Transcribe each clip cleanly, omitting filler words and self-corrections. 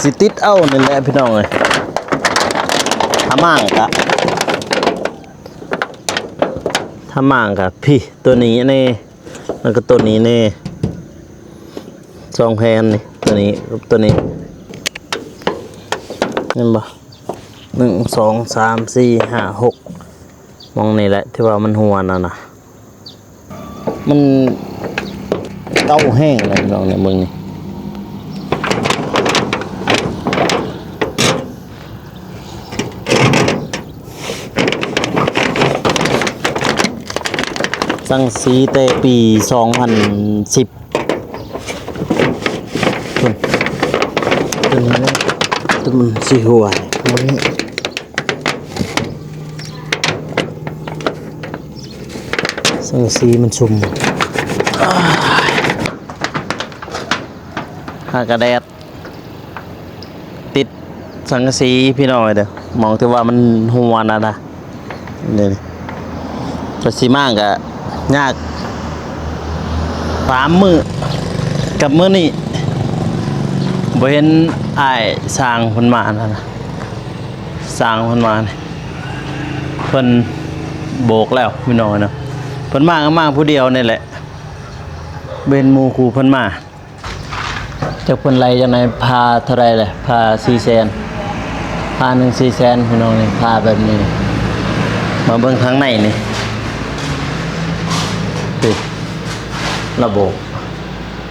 สิติดเอานี่แหละพี่น้องเลยถ้ามั่งกะพี่ตัวนี้นี่แล้วก็ตัวนี้นี่สองแผ่นนี่ตัวนี้กับตัวนี้เห็นบ่1 2 3 4 5 6มองนี่แหละที่ว่ามันหัวน่ะนะมันเก้าแห้งเลยพี่น้องเนี่ยมึงนี่สังสีแต่ปี2010ตัวนี้ตัวมันสีหัวนี่สังสีมันชุ่มหากระแดดติดสังสีพี่น้องเด้อมองที่ว่ามันหัวน่ะนะนี่ก็สิมากกะยาก3 มื้อกับมื้อนี้บ่เห็นอ้ายสร้างเพิ่นมานะสร้างเพิ่นมาเพิ่นโบกแล้วพี่น้องเนาะเพิ่นมาผู้เดียวนี่แหละเบนหมู่คู่เพิ่นมาจักเพิ่นไล่จังได๋พาเท่าใดแหละพา400,000พา1 400,000พี่น้องนี่พาแบบนี้มาเบิ่งทางในนี่ระบบ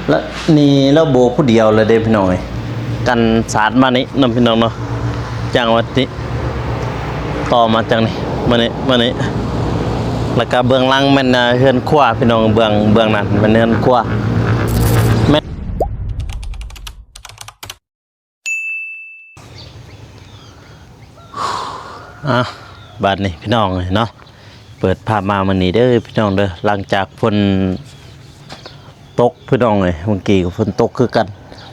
แล้วนี่ระบบผู้เดียวเลยเด้พี่น้อยกันสาดมานี่นำพี่น้องเนาะจังวัดนี้ต่อมาจังนี่มานี่แล้วก็เบื้องหลังมันเฮือนครัวพี่น้องเบื้องนั้นมันเฮือนครัวแม่บัดนี้พี่น้องเนาะเปิดภาพมามื้อนี้เด้อพี่น้องเด้อหลังจากฝนตกพี่น้องเลยเมื่อกี้ก็ฝนตกคือกัน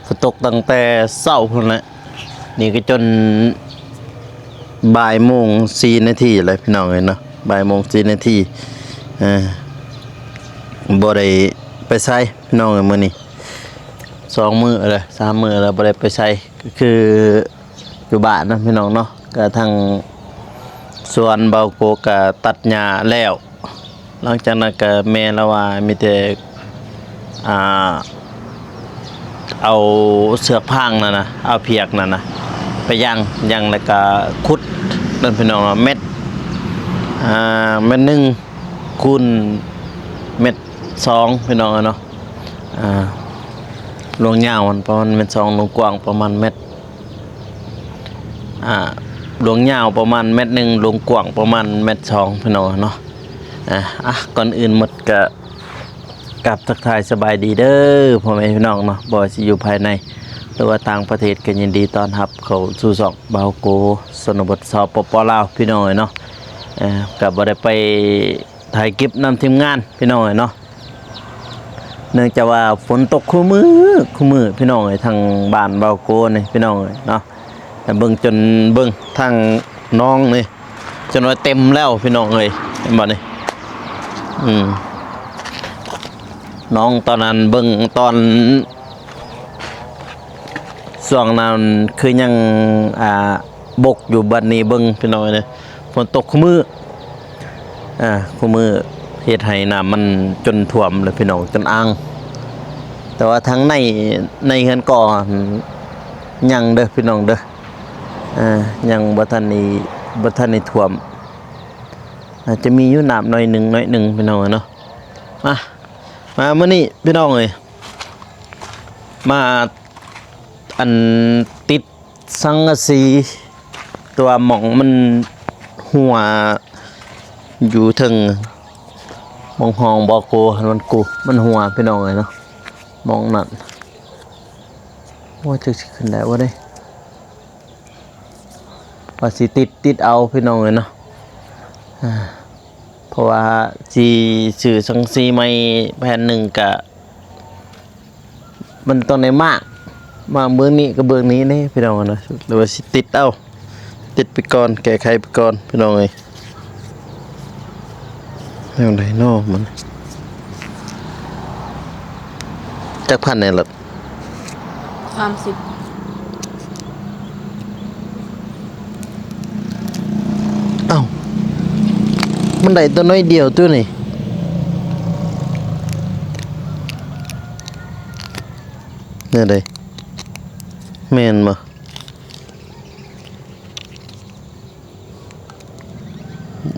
ฝนตกตั้งแต่เช้าพุ่นแหละนี่ก็จน13:04เลยพี่น้องเลยเนาะ13:04บ่ได้ไปใช้พี่น้องเลยมื้อนี้2 มื้อเลย3 มื้อแล้วบ่ได้ไปใช้ก็คืออยู่บ้านนะพี่น้องเนาะก็ทางสวนเบาโกก็ตัดหญ้าแล้วหลังจากนั้นก็แม่ละว่ามีแต่เอาเสือกพางนั่นนะเอาเพียกนั่นนะไปย่างแล้วก็ขุดนั่นพี่น้องเม็ด1คูณเม็ด2พี่น้องเนาะลวงยาวมันประมาณเม็ด2ลวงกว้างประมาณเม็ดลวงยาวประมาณเม็ด1ลวงกว้างประมาณเม็ด2พี่น้องเนาะก่อนอื่นหมดก็กับทักทายสบายดีเด้อพ่อแม่พี่น้องเนาะบ่สิอยู่ภายในหรือว่าต่างประเทศก็ยินดีต้อนรับเข้าสู่ช่องบาวโกชนบทสปป.ลาวพี่น้องเนาะก็บ่ได้ไปถ่ายคลิปนำทีมงานพี่น้องเนาะเนื่องจากว่าฝนตกคู่มือพี่น้องทางบ้านบาวโกนี่พี่น้องเนาะแต่เบิ่งจนเบิ่งทางน้องนี่จนว่าเต็มแล้วพี่น้องเอ้ยเห็นบ่นี่น้องตอนนั้นเบิ่งตอนช่วงนั้นคือยังบกอยู่บัดนี้เบิ่งพี่น้องเด้อฝนตกคู่มือเฮ็ดให้น้ำมันจนท่วมเลยพี่น้องจนอ่างแต่ว่าทั้งในเฮือนก่อยังเด้อพี่น้องเด้อยังบ่ทันได้ท่วมอาจจะมีอยู่น้ำน้อยหนึ่งพี่น้องเนาะมาเมื่อนี้พี่น้องเลยมาอันติดสังกะสีตัวหม่องมันหัวอยู่ถึงมองห้องบ่โกมันหัวพี่น้องเลยเนาะมองนั่นว่าจะขึ้นได้ว่าได้ว่าสิติดเอาพี่น้องเลยเนาะเพราะว่าสีสื่อสังสีไม่แผ่นหนึ่งกะมันต้องในมากมาเบื้องนี้กับเบื้องนี้นี่พี่น้องนะหรือว่าสิติดไปก่อนแก้ไขไปก่อนพี่น้องเลยไม่เป็นไรนอกมันจักพันเนี่ยหรอ30 มันได้ตัวน้อยเดียวตัวนี่เนี่ยเลยแม่นบ่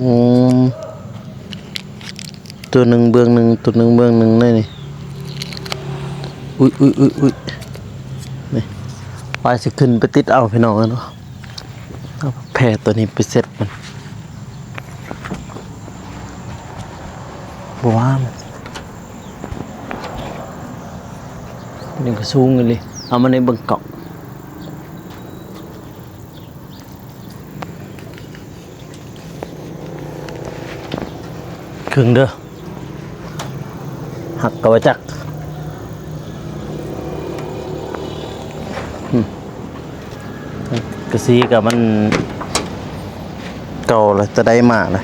อืมตัวหนึ่งเบื้องหนึ่งตัวหนึ่งเบื้องหนึ่งเลยนี่อุ้ยนี่ปลายสิขึ้นไปติดเอาพี่น้องกันเนาะเอาแพร่ตัวนี้ไปเซ็ตมันบ่ว่ามันนี่ก็สูงเลยเอามาในเบิ่งเกาะครึ่งเด้อหักกระจักกระซีกับมันเก่าเลยจะได้มาเลย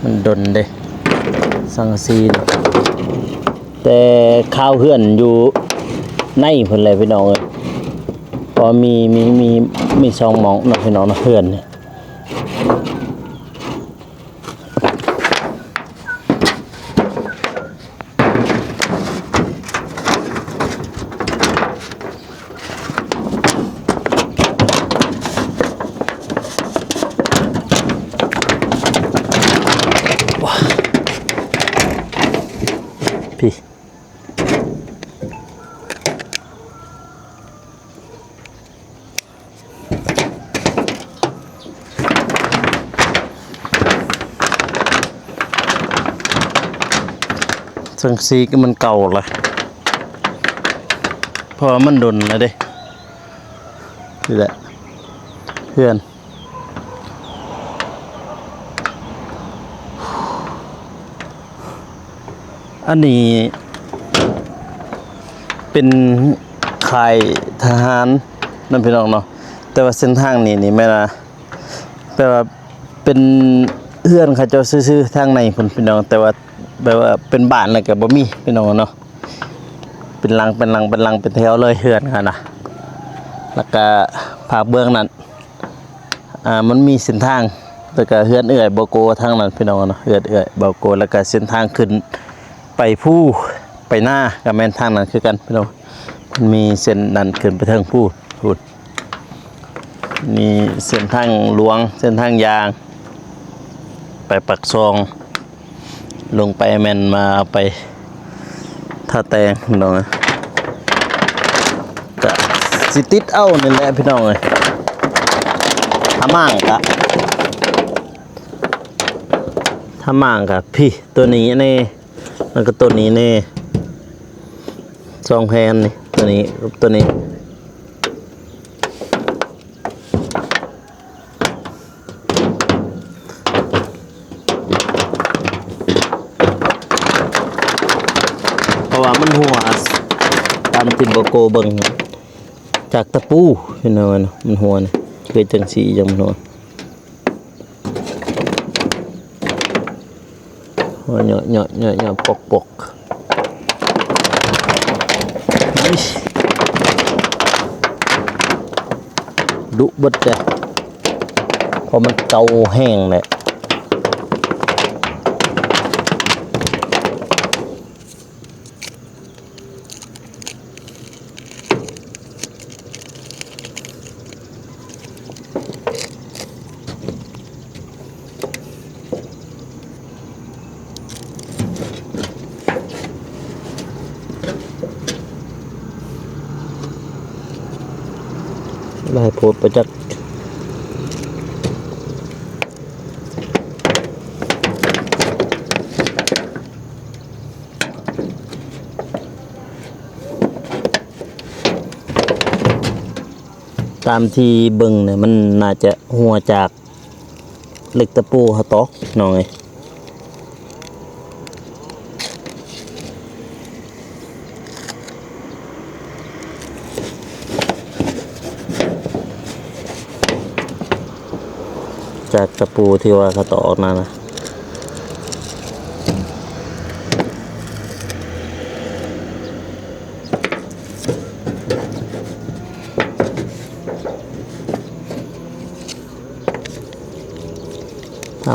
มันดนเด้สังกะสีแต่ข้าวเหือนอยู่ในเพิ่นเลยพี่น้องเอ้ยพอมีช่องหมองเนาะพี่น้องเนาะเหือนเนี่ยพี่สังสีก็มันเก่าละเพราะมันดนแล้วเด้นี่แหละเพื่อนอันนี้เป็นค่ายทหารนั่นพี่น้องเนาะแต่ว่าเส้นทางนี่ไม่ละแปลว่าเป็นเพื่อนเขาเจ้าซื่อๆทางในพี่น้องแต่ว่าแบบว่าเป็นบ้านอะไรกับบ่มีพี่น้องเนาะเป็นลังเป็นแถวเลยเฮือนกันนะแล้วก็ภาคเบื้องนั้นมันมีเส้นทางแล้วก็เฮือนเอื้อยบ่โกทางนั้นพี่น้องเนาะเฮือนเอื้อยบ่โกแล้วก็เส้นทางขึ้นไปผู้ไปหน้ากับแม่นทางนั้นคือกันพี่น้องมันมีเส้นนั้นขึ้นไปทางผู้พูดมีเส้นทางหลวงเส้นทางยางไปปักซองลงไปแม่นมาไปท่าแตงพี่น้องก็สิติดเอานี่แหละพี่น้องเอ้ยทำมั่งกะพี่ตัวนี้นี่แล้วก็ตัวนี้นี่สองแผ่นนี่ตัวนี้กับตัวนี้เพราะว่ามันหัวตามติบโกเบิ่งจากตะปูพี่น้องมันหัวนี่คือจังสีจังหัวเหยาะปกดุบดจ้ะพอมันเกาแห้งเลยลายโพดประจักษ์ตามที่เบิ่งเนี่ยมันน่าจะหัวจากเหล็กตะปูเขาตอกหน่อยจากตะปูที่ว่าเขาต่อออกมานะ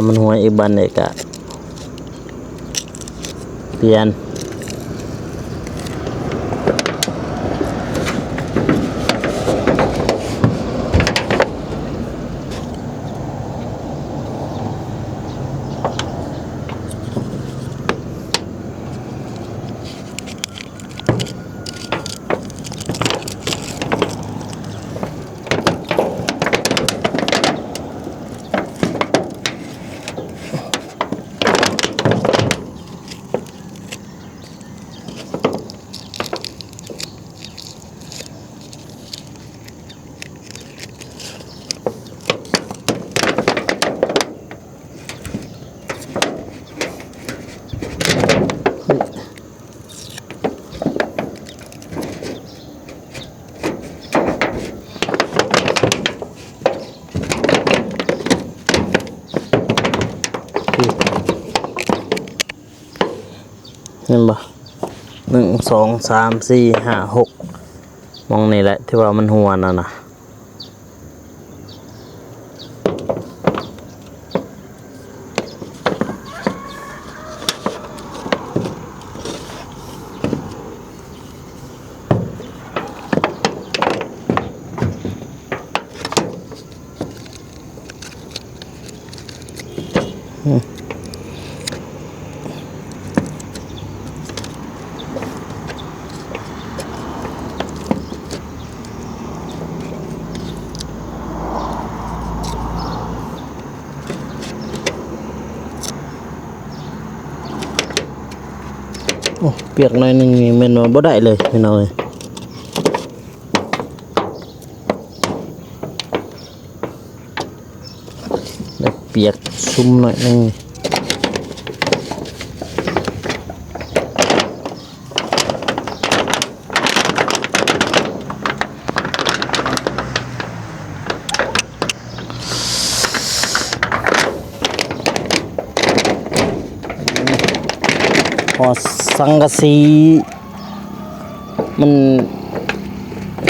มันหัวอีกบันเอกะเปลี่ยนเห็นบ่1 2 3 4 5 6มองนี่แหละที่ว่ามันหัวน่ะนะโอ้เปียกหน่อยนึงนี่แม่นว่าบ่ได้เลยพี่น้องเอ้ยได้เปียกชุ่มหน่อยนึงพอสังกะสีมัน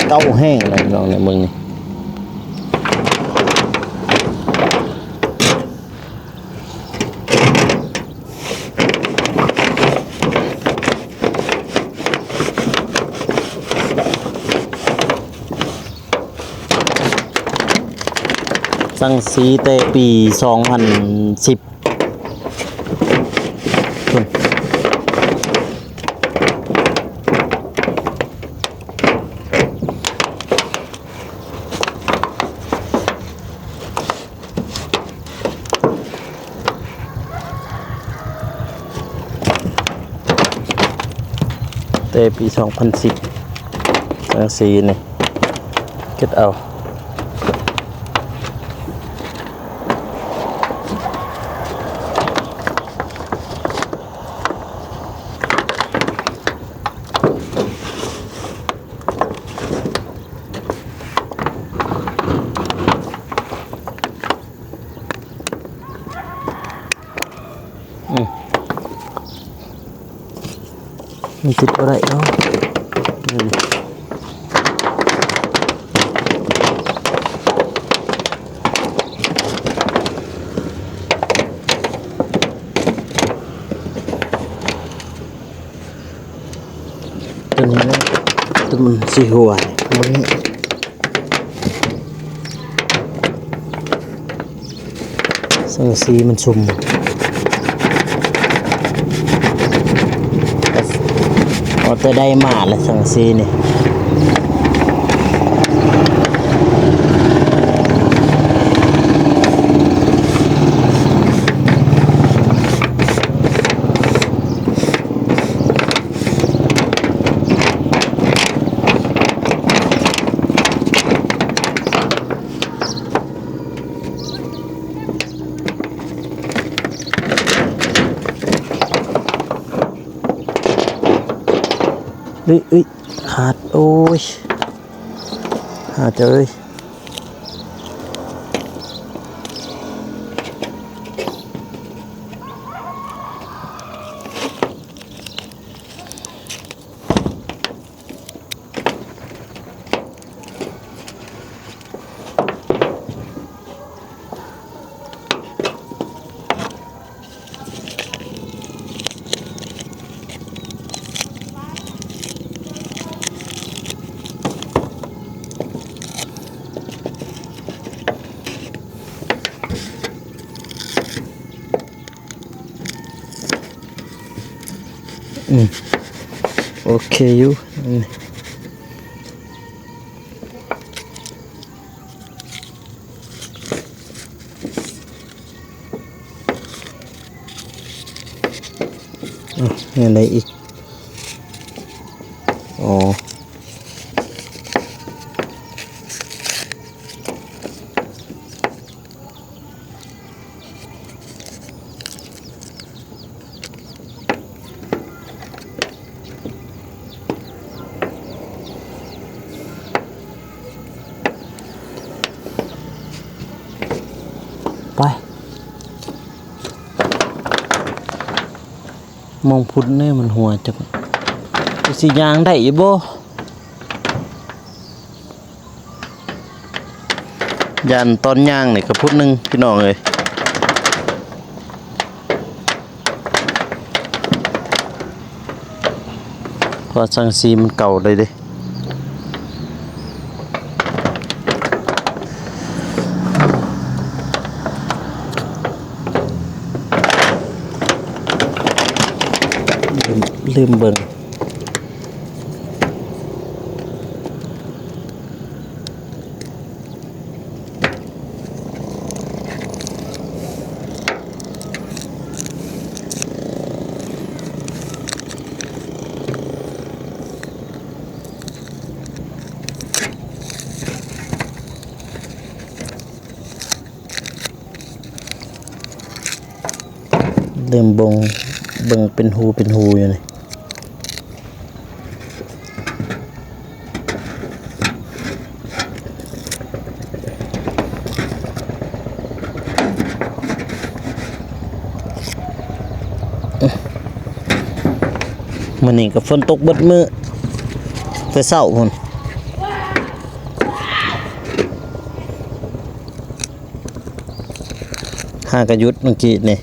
เก่าแห้งเลยพี่น้องเนี่ยมึงนี่สังสีแต่ปี2010คุณแต่ปี2010สังสีนี่เก็บเอามันติดอะไรเนาะตัวนี้นะตัวมันสีหัวมันสังสีมันชุ่มเอาแต่ได้มาแล้วสังสีนี่อุ้ยขาดโอ้ยขาดเลย อืมโอเคอยู่อะไรอีกอ๋อไปมองพุทธเนี่ยมันหัวจักสิยางได้อีบ่ยันตอนย่างนี่ก็พุทธนึงพี่น้องเอ้ยเพราะสังสีมันเก่าเลยเด้ลืมเบิ่งเริ่มเบิ่งเป็นหูอยู่นี่มื้อนี้ก็ฝนตกเบิดมื้อแต่เช้าพุ่นหากะหยุดเมื่อกี้นี่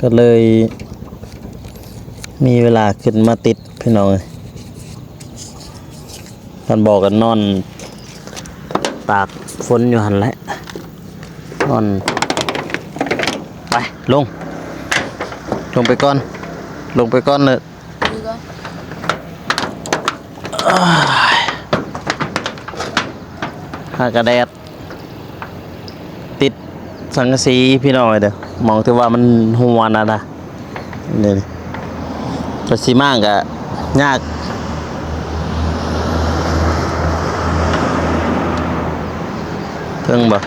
ก็เลยมีเวลาขึ้นมาติดพี่น้องกันบอกกันนอนตากฝนอยู่หันแหละนอนไปลงไปก่อนเลยหากระแดดติดสังกะสีพี่น้องเลยเด้อมองที่ว่ามันหัวนะนี่จะสีมากกะยากเพิ่งบ่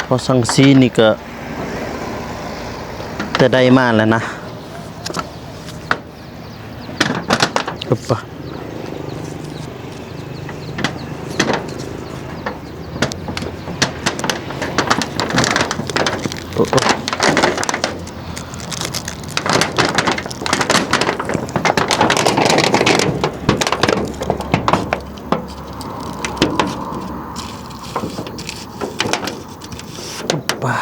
พอสังสีนี่ก็จะได้มาแล้วนะปุ๊บปะโอ้ป่า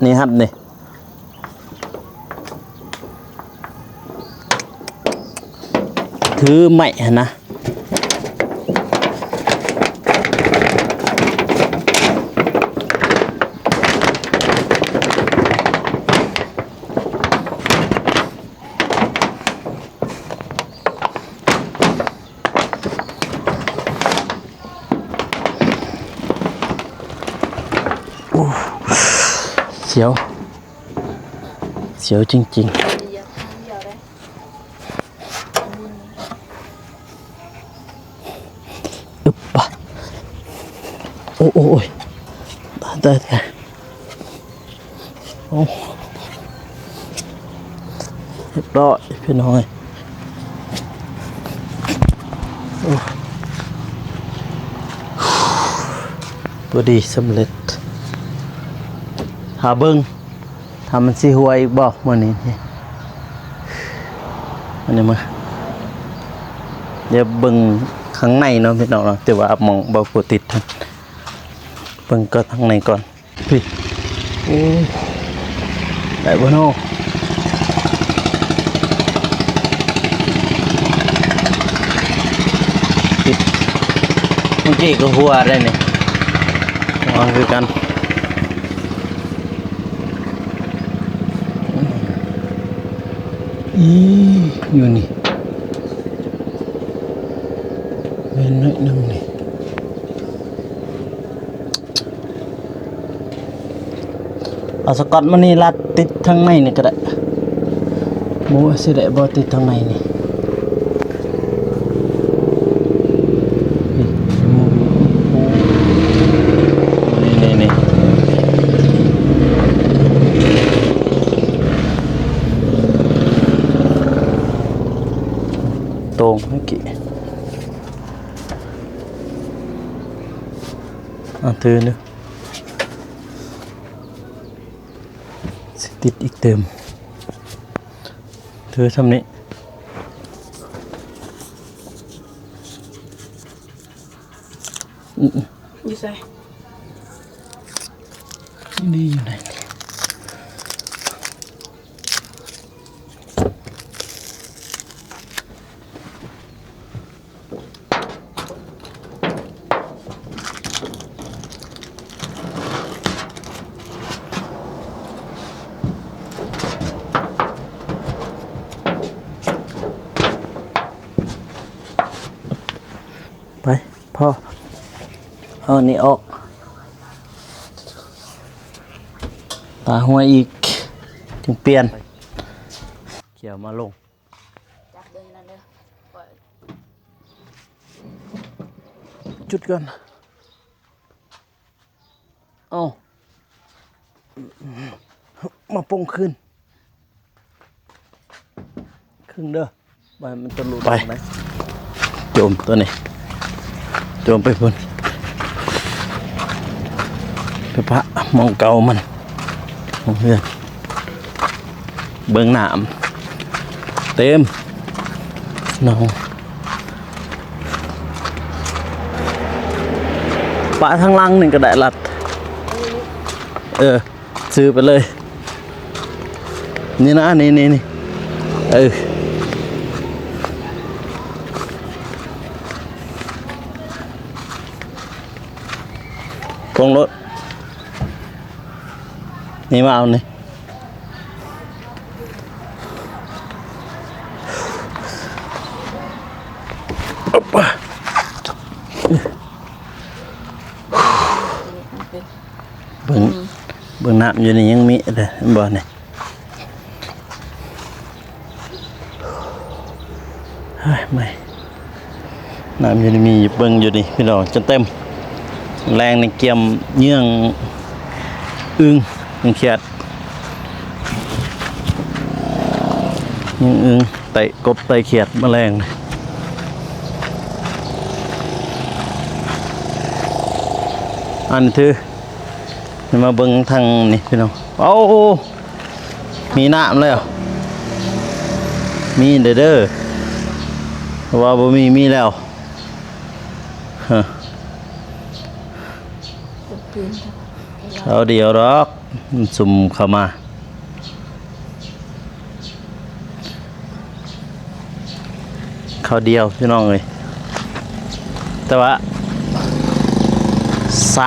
นี่ครับนี่ถือไม้นะเสียวจริงๆอึบปะโอ้ยได้โอ้เรียบร้อยพี่น้องเอ้ยพอดีสำเร็จหาเบิ้งทำมันสิหวยบอกมื้อนี้อันนี้มาเดี๋ยวเบิ้งข้างในเนาะพี่น้องเนาะแต่ว่ามองบ่กดติดเบิ่งก็ข้างในก่อนพี่ โอ้ได้บ่เนาะติดเมื่อกี้ก็หัวได้นี่อ๋อคือกันอยู่นี่เป็นน้อยนึงนี่เอาสกอตมานี่รัดติดทางในนี่ก็ได้หมูสิได้บ่ติดทางในนี่นี่ตรงเมื่อกี้ถือเนอะติดอีกเติมถือทำนี้อยู่ใส่นี่อยู่ไหนไปพ่อเอาอันนี้ออกตาหัวอีกจึงเปลี่ยนเกี่ยวมาลงจับเดินนั่นเด้อปล่อย จุดก่อนเอามาปงขึ้นครึ่งเด้อไปมันจะหลุดไปโจมตัวนี้โจมไปพุ่นไปพระมองเก่ามันมองเพื่อนเบิ่งหนามเต็มน้องปะทางลังนี่ก็ได้ลัดซื้อไปเลยนี่นะนี่กองรถนี่มาเอานี่เบิ่งน้ำอยู่นี่ยังมีเลยบ่เนี่ยไม่น้ำอยู่นี่มีเบิ่งอยู่นี่พี่น้องจนเต็มแรงในเกียมเยื่องอึ้งเขียดอึ้งไต่กบไต่เขียดแมลงอันนี้ถือมาเบิ่งทางนี่พี่น้องโอ้มีน้ำเลยมีเด้อว่าบ่มีแล้วฮะเอาเดียวดอกสุ่มเข้ามาเขาเดียวพี่น้องเลยแต่ว่า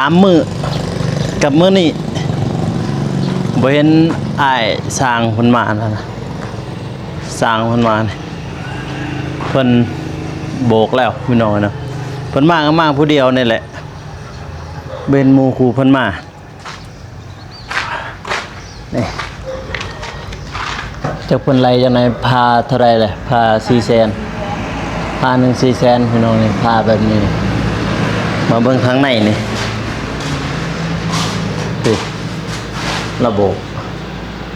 3 มื้อกับมื้อนี้บ่เห็นอ้ายสร้างเพิ่นมานะสร้างเพิ่นมาเพิ่นโบกแล้วพี่น้องเนาะเพิ่นมาผู้เดียวนี่แหละเบนหมู่ครูเพิ่นมานี่จากเพิ่นไล่จังได๋พาเท่าไรเลยพา400,000พา1 400,000พี่น้องนี่พาแบบนี้มาเบิ่งทางในนี่ระบบ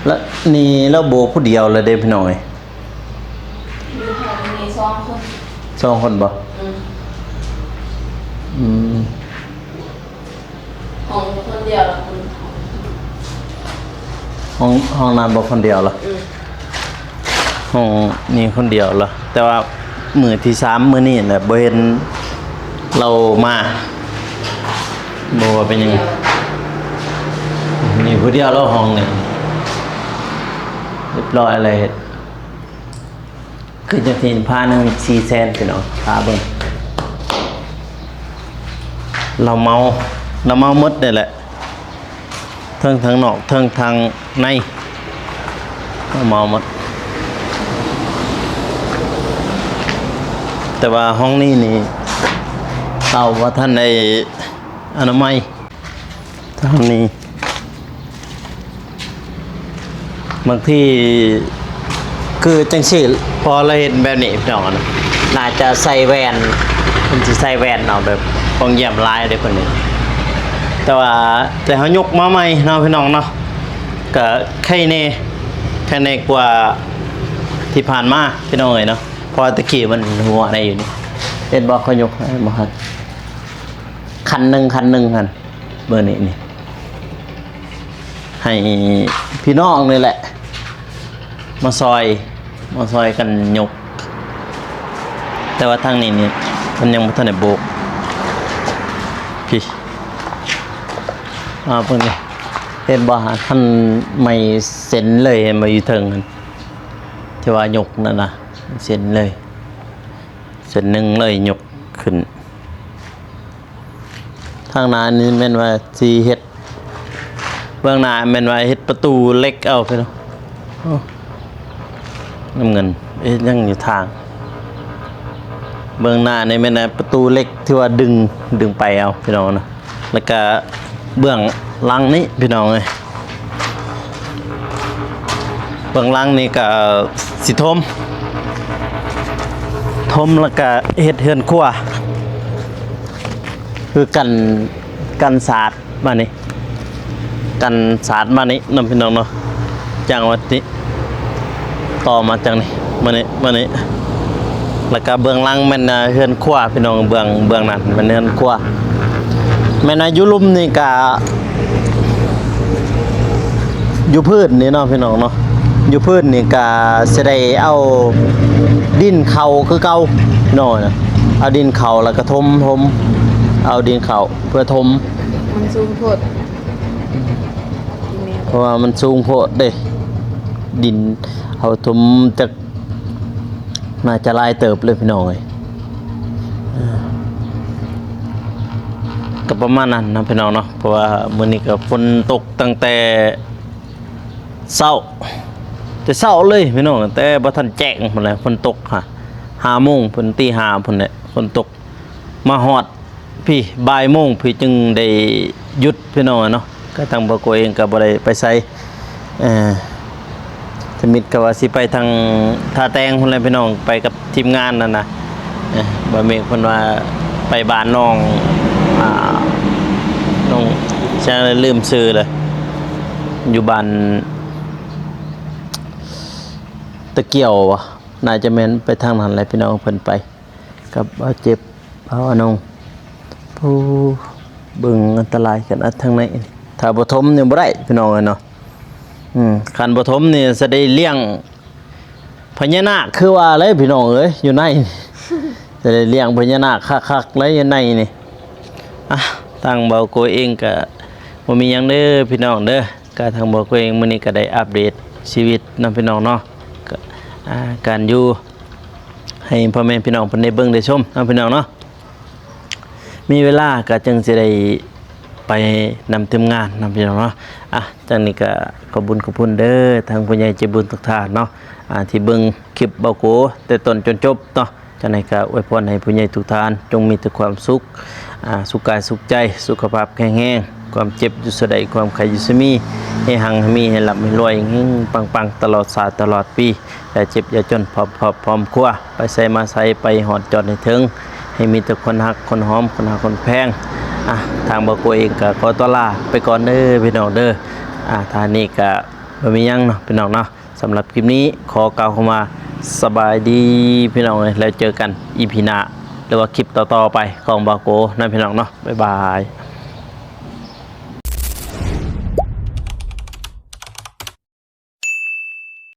แล้วนี่ระบบผู้เดียวเลยเด้พี่น้องเอ้ยอยู่แถวนี้2 คนบ่ห้องคนเดียวละคุณห้องน้ำบ่คนเดียวเหรอห้องนี่คนเดียวเหรอแต่ว่ามื้อที่3มื้อนี้น่ะบ่เห็นเรามาบ่ว่าเป็นยังไง นี่ผู้เดียวแล้วห้องนี่เรียบร้อยเลยคือจะเห็นผ้าหนึ่ง400,000พี่น้องพาเบิ่งเราเมาหมดนี่แหละเทิงทางนอกเทิงทางในเราเมาหมดแต่ว่าห้องนี้นี่เราว่าท่านในอนามัยทางนี้บางที่คือจังสิพอเราเห็นแบบนี้พี่น้องนะน่าจะใส่แว่นมันจะใส่แว่นเอาแบบปองเยี่ยมลายเด็กคนนี้แต่เขายกมาใหม่เนาะพี่น้องเนาะก็แค่นี้กว่าที่ผ่านมาพี่น้องเนาะพอตะกี้มันหัวอะไรอยู่นี่เห็นบอกเขายกให้มาคันหนึ่งกันเบอร์นี้นี่ให้พี่น้องนี่แหละมาซอยกันยกแต่ว่าทางนี้นี่มันยังไม่ทันได้โบกพี่เพิ่งนี่เห็นบ่ท่านไม่เซ็นเลยมาอยู่เทิงกันที่ว่ายกนั่นนะเซ็นเลยเซ็นหนึ่งเลยยกขึ้นทางหน้านี่แม่นว่าสีเฮ็ดเบื้องหน้าแม่นว่าเฮ็ดประตูเล็กเอาไปเนาะน้ำเงินยังอยู่ทางเบื้องหน้านี่แม่นว่าประตูเล็กที่ว่าดึงไปเอาพี่น้องนะแล้วก็เบื้องหลังนี้พี่น้องเอ้ยเบื้องหลังนี่ก็สิทมแล้วก็เฮ็ดเฮือนครัวคือกันศาสตร์มานี่กันศาสตร์มานี่นำพี่น้องเนาะจังวัดนี้ต่อมาจังนี่มานี่แล้วก็เบื้องหลังแม่นเฮือนครัวพี่น้องเบื้องนั้นมันเฮือนครัวแม่นอยู่ลุ่มนี่ก็อยู่พื้นนี่เนาะพี่น้องเนาะอยู่พื้นนี่ก็สิได้เอาดินเข้าคือเก่าพี่น้องนะเอาดินเข้าแล้วก็ถมเอาดินเข้าเพื่อถมมันสูงโพด เพราะว่ามันสูงโพดเด้ดินเอาถมจากน่าจะลายเติบเลยพี่น้องเอ้ยก็ประมาณนั้นนะพี่น้องเนาะเพราะว่ามื้อนี้ก็ฝนตกตั้งแต่เช้าเลยพี่น้องแต่บ่ทันแจ้งพุ่นแหละฝนตก5 โมงเพิ่นตี 5พุ่นแหละฝนตกมาฮอดพี่บ่ายโมงพี่จึงได้หยุดพี่น้องเนาะก็ทางบ่โกเองก็บ่ได้ไปไสสมิทก็ว่าสิไปทางท่าแตงพุ่นแหละพี่น้องไปกับทีมงานนั่นน่ะบ่เมฆเพิ่นว่าไปบ้านน้องจะลืมชื่อเลยอยู่บ้านตะเกี่ยววะน่าจะแม่นไปทางนั้นแหละพี่น้องเพิ่นไปกับเจ็บน้องผู้เบิ่งอันตรายกันทางไหนถ้าบ่ทมนี่บ่ได้พี่น้องเนาะคันบ่ทมนี่จะได้เลี้ยงพญานาคคือว่าเลยพี่น้องเอ้ยอยู่ในจะได้เลี้ยงพญานาคคักๆเลยอยู่ในนี่ทางเบาโกเองก็บ่มีหยังเด้อพี่น้องเด้อก็ทางเบาโกเองมื้อนี้ก็ได้อัปเดตชีวิตนำพี่น้องเนาะการอยู่ให้พ่อแม่พี่น้องเพิ่นได้เบิ่งได้ชมนำพี่น้องเนาะมีเวลาก็จึงสิได้ไปนำทีมงานนำพี่น้องเนาะจังนี้ก็ขอบคุณเด้อทางผู้ใหญ่ใจบุญทุกท่านเนาะที่เบิ่งคลิปเบาโกแต่ต้นจนจบเนาะจังได๋ก็อวยพรให้ผู้ใหญ่ทุกท่านจงมีแต่ความสุขสุขกายสุขใจสุขภาพแข็งแรงความเจ็บอยู่สดายความไข้อยู่สมีให้หังให้มีให้หลับให้รวยให้ปังตลอดศาสตร์ตลอดปีแต่เจ็บอย่าจนพร้อมครัวไปใส่มาใส่ไปหอดจอดให้ถึงให้มีแต่คนฮักคนหอมคนฮักคนแพงทางบ่โกเองก็ขอตัวลาไปก่อนเด้อพี่น้องเด้อทางนี้ก็บ่มีหยังเนาะพี่น้องเนาะสำหรับคลิปนี้ขอกล่าวเข้ามาสบายดีพี่น้องแล้วเจอกันอีพีหน้าหรือว่าคลิปต่อๆไปของบ่โกนะพี่น้องเนาะบ๊ายบาย